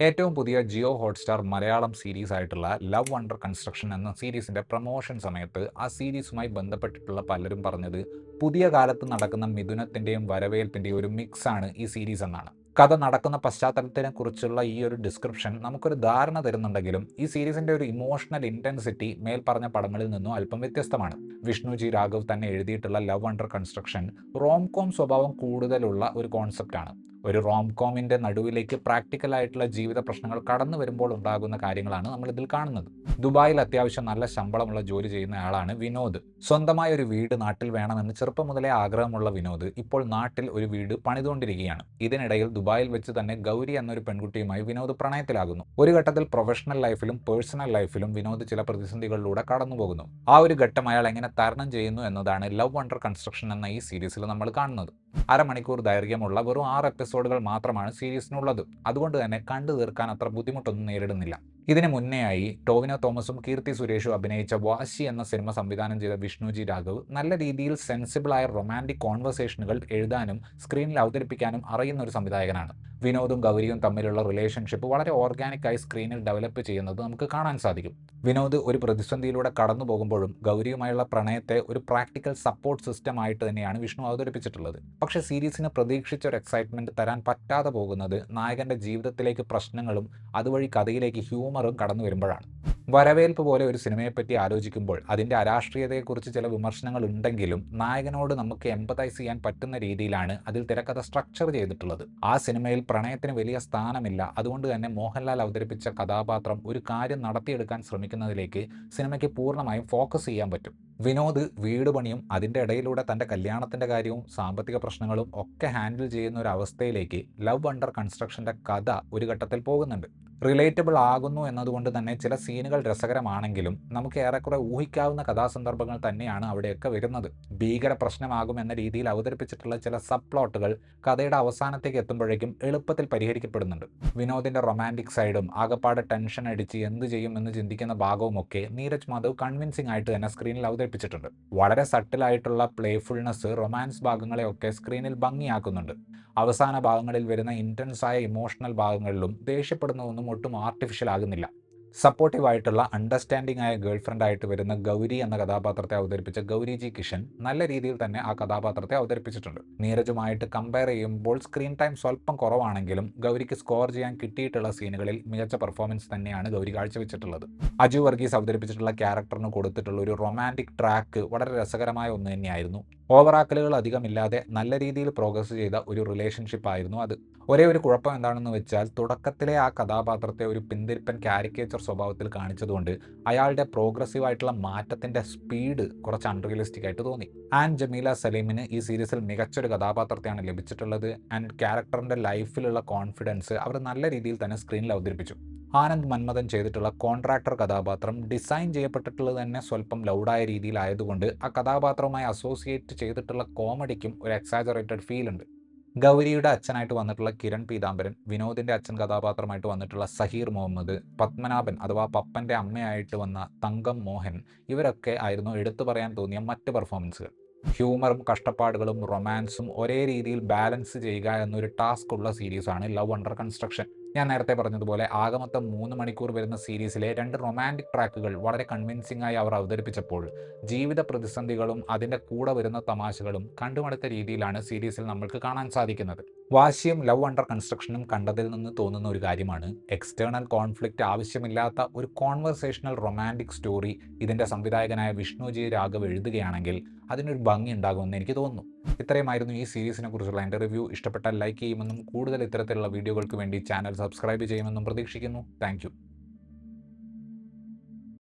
ഏറ്റവും പുതിയ Jio Hotstar Malayalam series ആയിട്ടുള്ള ലവ് അണ്ടർ കൺസ്ട്രക്ഷൻ എന്ന സീരീസിന്റെ പ്രൊമോഷൻ സമയത്ത് ആ സീരീസുമായി ബന്ധപ്പെട്ടിട്ടുള്ള പലരും പറഞ്ഞത് പുതിയ കാലത്ത് നടക്കുന്ന മിഥുനത്തിന്റെയും വരവേൽപ്പിന്റെയും ഒരു മിക്സ് ആണ് ഈ സീരീസ് എന്നാണ്. കഥ നടക്കുന്ന പശ്ചാത്തലത്തിനെ കുറിച്ചുള്ള ഈ ഒരു ഡിസ്ക്രിപ്ഷൻ നമുക്കൊരു ധാരണ തരുന്നുണ്ടെങ്കിലും ഈ സീരീസിന്റെ ഒരു ഇമോഷണൽ ഇന്റൻസിറ്റി മേൽപ്പറഞ്ഞ പടങ്ങളിൽ നിന്നും അല്പം വ്യത്യസ്തമാണ്. വിഷ്ണു ജി രാഘവ് തന്നെ എഴുതിയിട്ടുള്ള ലവ് അണ്ടർ കൺസ്ട്രക്ഷൻ റോംകോം സ്വഭാവം കൂടുതലുള്ള ഒരു കോൺസെപ്റ്റാണ്. ഒരു റോംകോമിന്റെ നടുവിലേക്ക് പ്രാക്ടിക്കൽ ആയിട്ടുള്ള ജീവിത പ്രശ്നങ്ങൾ കടന്നു വരുമ്പോൾ ഉണ്ടാകുന്ന കാര്യങ്ങളാണ് നമ്മൾ ഇതിൽ കാണുന്നത്. ദുബായിൽ അത്യാവശ്യം നല്ല ശമ്പളമുള്ള ജോലി ചെയ്യുന്ന ആളാണ് വിനോദ്. സ്വന്തമായ ഒരു വീട് നാട്ടിൽ വേണമെന്ന് ചെറുപ്പം മുതലേ ആഗ്രഹമുള്ള വിനോദ് ഇപ്പോൾ നാട്ടിൽ ഒരു വീട് പണിതുകൊണ്ടിരിക്കുകയാണ്. ഇതിനിടയിൽ ദുബായിൽ വെച്ച് തന്നെ ഗൗരി എന്നൊരു പെൺകുട്ടിയുമായി വിനോദ് പ്രണയത്തിലാകുന്നു. ഒരു ഘട്ടത്തിൽ പ്രൊഫഷണൽ ലൈഫിലും പേഴ്സണൽ ലൈഫിലും വിനോദ് ചില പ്രതിസന്ധികളിലൂടെ കടന്നു പോകുന്നു. ആ ഒരു ഘട്ടം അയാൾ എങ്ങനെ തരണം ചെയ്യുന്നു എന്നതാണ് ലവ് അണ്ടർ കൺസ്ട്രക്ഷൻ എന്ന ഈ സീരീസിൽ നമ്മൾ കാണുന്നത്. അരമണിക്കൂർ ദൈർഘ്യമുള്ള വെറും 6 എപ്പിസോഡുകൾ മാത്രമാണ് സീരീസിനുള്ളത്. അതുകൊണ്ട് തന്നെ കണ്ടു തീർക്കാൻ അത്ര ബുദ്ധിമുട്ടൊന്നും നേരിടുന്നില്ല. ഇതിന് മുന്നേയായി ടോവിനോ തോമസും കീർത്തി സുരേഷും അഭിനയിച്ച വാശി എന്ന സിനിമ സംവിധാനം ചെയ്ത വിഷ്ണു ജി രാഘവ് നല്ല രീതിയിൽ സെൻസിബിളായ റൊമാൻറ്റിക് കോൺവെർസേഷനുകൾ എഴുതാനും സ്ക്രീനിൽ അവതരിപ്പിക്കാനും അറിയുന്ന ഒരു സംവിധായകനാണ്. വിനോദും ഗൗരിയും തമ്മിലുള്ള റിലേഷൻഷിപ്പ് വളരെ ഓർഗാനിക്കായി സ്ക്രീനിൽ ഡെവലപ്പ് ചെയ്യുന്നത് നമുക്ക് കാണാൻ സാധിക്കും. വിനോദ് ഒരു പ്രതിസന്ധിയിലൂടെ കടന്നു പോകുമ്പോഴും ഗൗരിയുമായുള്ള പ്രണയത്തെ ഒരു പ്രാക്ടിക്കൽ സപ്പോർട്ട് സിസ്റ്റം ആയിട്ട് തന്നെയാണ് വിഷ്ണു അവതരിപ്പിച്ചിട്ടുള്ളത്. പക്ഷേ സീരീസിന് പ്രതീക്ഷിച്ച ഒരു എക്സൈറ്റ്മെന്റ് തരാൻ പറ്റാതെ പോകുന്നത് നായകന്റെ ജീവിതത്തിലേക്ക് പ്രശ്നങ്ങളും അതുവഴി കഥയിലേക്ക് ഹ്യൂമറും കടന്നു വരുമ്പോഴാണ്. വരവേൽപ്പ് പോലെ ഒരു സിനിമയെപ്പറ്റി ആലോചിക്കുമ്പോൾ അതിൻ്റെ അരാഷ്ട്രീയതയെക്കുറിച്ച് ചില വിമർശനങ്ങൾ ഉണ്ടെങ്കിലും നായകനോട് നമുക്ക് എമ്പതൈസ് ചെയ്യാൻ പറ്റുന്ന രീതിയിലാണ് അതിൽ തിരക്കഥ സ്ട്രക്ചർ ചെയ്തിട്ടുള്ളത്. ആ സിനിമയിൽ പ്രണയത്തിന് വലിയ സ്ഥാനമില്ല. അതുകൊണ്ട് തന്നെ മോഹൻലാൽ അവതരിപ്പിച്ച കഥാപാത്രം ഒരു കാര്യം നടത്തിയെടുക്കാൻ ശ്രമിക്കുന്നതിലേക്ക് സിനിമയ്ക്ക് പൂർണ്ണമായും ഫോക്കസ് ചെയ്യാൻ പറ്റും. വിനോദ് വീട് പണിയും അതിൻ്റെ ഇടയിലൂടെ തൻ്റെ കല്യാണത്തിൻ്റെ കാര്യവും സാമ്പത്തിക പ്രശ്നങ്ങളും ഒക്കെ ഹാൻഡിൽ ചെയ്യുന്ന ഒരു അവസ്ഥയിലേക്ക് ലവ് അണ്ടർ കൺസ്ട്രക്ഷൻ്റെ കഥ ഒരു ഘട്ടത്തിൽ പോകുന്നുണ്ട്. റിലേറ്റബിൾ ആകുന്നു എന്നതുകൊണ്ട് തന്നെ ചില സീനുകൾ രസകരമാണെങ്കിലും നമുക്ക് ഏറെക്കുറെ ഊഹിക്കാവുന്ന കഥാസന്ദർഭങ്ങൾ തന്നെയാണ് അവിടെയൊക്കെ വരുന്നത്. ഭീകര പ്രശ്നമാകും എന്ന രീതിയിൽ അവതരിപ്പിച്ചിട്ടുള്ള ചില സബ് പ്ലോട്ടുകൾ കഥയുടെ അവസാനത്തേക്ക് എത്തുമ്പോഴേക്കും എളുപ്പത്തിൽ പരിഹരിക്കപ്പെടുന്നുണ്ട്. വിനോദിൻ്റെ റൊമാൻറ്റിക് സൈഡും ആകപ്പാടെ ടെൻഷൻ അടിച്ച് എന്ത് ചെയ്യും എന്ന് ചിന്തിക്കുന്ന ഭാഗവുമൊക്കെ നീരജ് മാധവ് കൺവിൻസിംഗ് ആയിട്ട് തന്നെ സ്ക്രീനിൽ അവതരിപ്പിച്ചിട്ടുണ്ട്. വളരെ സട്ടിലായിട്ടുള്ള പ്ലേഫുൾനെസ് റൊമാൻസ് ഭാഗങ്ങളെയൊക്കെ സ്ക്രീനിൽ ഭംഗിയാക്കുന്നുണ്ട്. അവസാന ഭാഗങ്ങളിൽ വരുന്ന ഇൻറ്റൻസായ ഇമോഷണൽ ഭാഗങ്ങളിലും ദേഷ്യപ്പെടുന്നതൊന്നും ഒട്ടും ആർട്ടിഫിഷ്യൽ ആകുന്നില്ല. സപ്പോർട്ടീവായിട്ടുള്ള അണ്ടർസ്റ്റാൻഡിംഗ് ആയ ഗേൾ ഫ്രണ്ടായിട്ട് വരുന്ന ഗൗരി എന്ന കഥാപാത്രത്തെ അവതരിപ്പിച്ച ഗൗരി ജി കിഷൻ നല്ല രീതിയിൽ തന്നെ ആ കഥാപാത്രത്തെ അവതരിപ്പിച്ചിട്ടുണ്ട്. നീരജുമായിട്ട് കമ്പയർ ചെയ്യുമ്പോൾ സ്ക്രീൻ ടൈം സ്വല്പം കുറവാണെങ്കിലും ഗൗരിക്ക് സ്കോർ ചെയ്യാൻ കിട്ടിയിട്ടുള്ള സീനുകളിൽ മികച്ച പെർഫോമൻസ് തന്നെയാണ് ഗൗരി കാഴ്ചവെച്ചിട്ടുള്ളത്. അജു വർഗീസ് അവതരിപ്പിച്ചിട്ടുള്ള ക്യാരക്ടറിന് കൊടുത്തിട്ടുള്ള ഒരു റൊമാൻറ്റിക് ട്രാക്ക് വളരെ രസകരമായ ഒന്ന് തന്നെയായിരുന്നു. ഓവറാക്കലുകൾ അധികമില്ലാതെ നല്ല രീതിയിൽ പ്രോഗ്രസ് ചെയ്ത ഒരു റിലേഷൻഷിപ്പ് ആയിരുന്നു അത്. ഒരേ ഒരു കുഴപ്പം എന്താണെന്ന് വെച്ചാൽ തുടക്കത്തിലെ ആ കഥാപാത്രത്തെ ഒരു പിന്തിരിപ്പൻ കാരിക്കേച്ചർ സ്വഭാവത്തിൽ കാണിച്ചതുകൊണ്ട് അയാളുടെ പ്രോഗ്രസീവായിട്ടുള്ള മാറ്റത്തിൻ്റെ സ്പീഡ് കുറച്ച് അൺറിയലിസ്റ്റിക് ആയിട്ട് തോന്നി. ആൻഡ് ജമീല സലീമിന് ഈ സീരീസിൽ മികച്ചൊരു കഥാപാത്രത്തെയാണ് ലഭിച്ചിട്ടുള്ളത്. ആൻഡ് ക്യാരക്ടറിൻ്റെ ലൈഫിലുള്ള കോൺഫിഡൻസ് അവർ നല്ല രീതിയിൽ തന്നെ സ്ക്രീനിൽ അവതരിപ്പിച്ചു. ആനന്ദ് മന്മഥൻ ചെയ്തിട്ടുള്ള കോൺട്രാക്ടർ കഥാപാത്രം ഡിസൈൻ ചെയ്യപ്പെട്ടിട്ടുള്ളത് തന്നെ സ്വല്പം ലൗഡായ രീതിയിലായതുകൊണ്ട് ആ കഥാപാത്രവുമായി അസോസിയേറ്റ് ചെയ്തിട്ടുള്ള കോമഡിക്കും ഒരു എക്സാജറേറ്റഡ് ഫീൽ ഉണ്ട്. ഗൗരിയുടെ അച്ഛനായിട്ട് വന്നിട്ടുള്ള കിരൺ പീതാംബരൻ, വിനോദിൻ്റെ അച്ഛൻ കഥാപാത്രമായിട്ട് വന്നിട്ടുള്ള സഹീർ മുഹമ്മദ്, പത്മനാഭൻ അഥവാ പപ്പൻ്റെ അമ്മയായിട്ട് വന്ന തങ്കം മോഹൻ, ഇവരൊക്കെ ആയിരുന്നു എടുത്തു പറയാൻ തോന്നിയ മറ്റ് പെർഫോമൻസുകൾ. ഹ്യൂമറും കഷ്ടപ്പാടുകളും റൊമാൻസും ഒരേ രീതിയിൽ ബാലൻസ് ചെയ്യുക എന്നൊരു ടാസ്ക് ഉള്ള സീരീസാണ് ലവ് അണ്ടർ കൺസ്ട്രക്ഷൻ. ഞാൻ നേരത്തെ പറഞ്ഞതുപോലെ ആകമൊത്തം 3 മണിക്കൂർ വരുന്ന സീരീസിലെ 2 റൊമാൻറ്റിക് ട്രാക്കുകൾ വളരെ കൺവിൻസിംഗ് ആയി അവർ അവതരിപ്പിച്ചപ്പോൾ ജീവിത പ്രതിസന്ധികളും അതിൻ്റെ കൂടെ വരുന്ന തമാശകളും കണ്ടുമടുത്ത രീതിയിലാണ് സീരീസിൽ നമ്മൾക്ക് കാണാൻ സാധിക്കുന്നത്. വാശിയും ലവ് അണ്ടർ കൺസ്ട്രക്ഷനും കണ്ടതിൽ നിന്ന് തോന്നുന്ന ഒരു കാര്യമാണ് എക്സ്റ്റേണൽ കോൺഫ്ലിക്റ്റ് ആവശ്യമില്ലാത്ത ഒരു കോൺവെർസേഷണൽ റൊമാൻറ്റിക് സ്റ്റോറി ഇതിൻ്റെ സംവിധായകനായ വിഷ്ണു ജി രാഘവ് എഴുതുകയാണെങ്കിൽ അതിനൊരു ഭംഗി ഉണ്ടാകുമെന്ന് എനിക്ക് തോന്നുന്നു. ഇത്രയുമായിരുന്നു ഈ സീരീസിനെ കുറിച്ചുള്ള എൻ്റെ റിവ്യൂ. ഇഷ്ടപ്പെട്ടാൽ ലൈക്ക് ചെയ്യുമെന്നും കൂടുതൽ ഇത്തരത്തിലുള്ള വീഡിയോകൾക്ക് വേണ്ടി ചാനൽ സബ്സ്ക്രൈബ് ചെയ്യുമെന്നും പ്രതീക്ഷിക്കുന്നു. താങ്ക്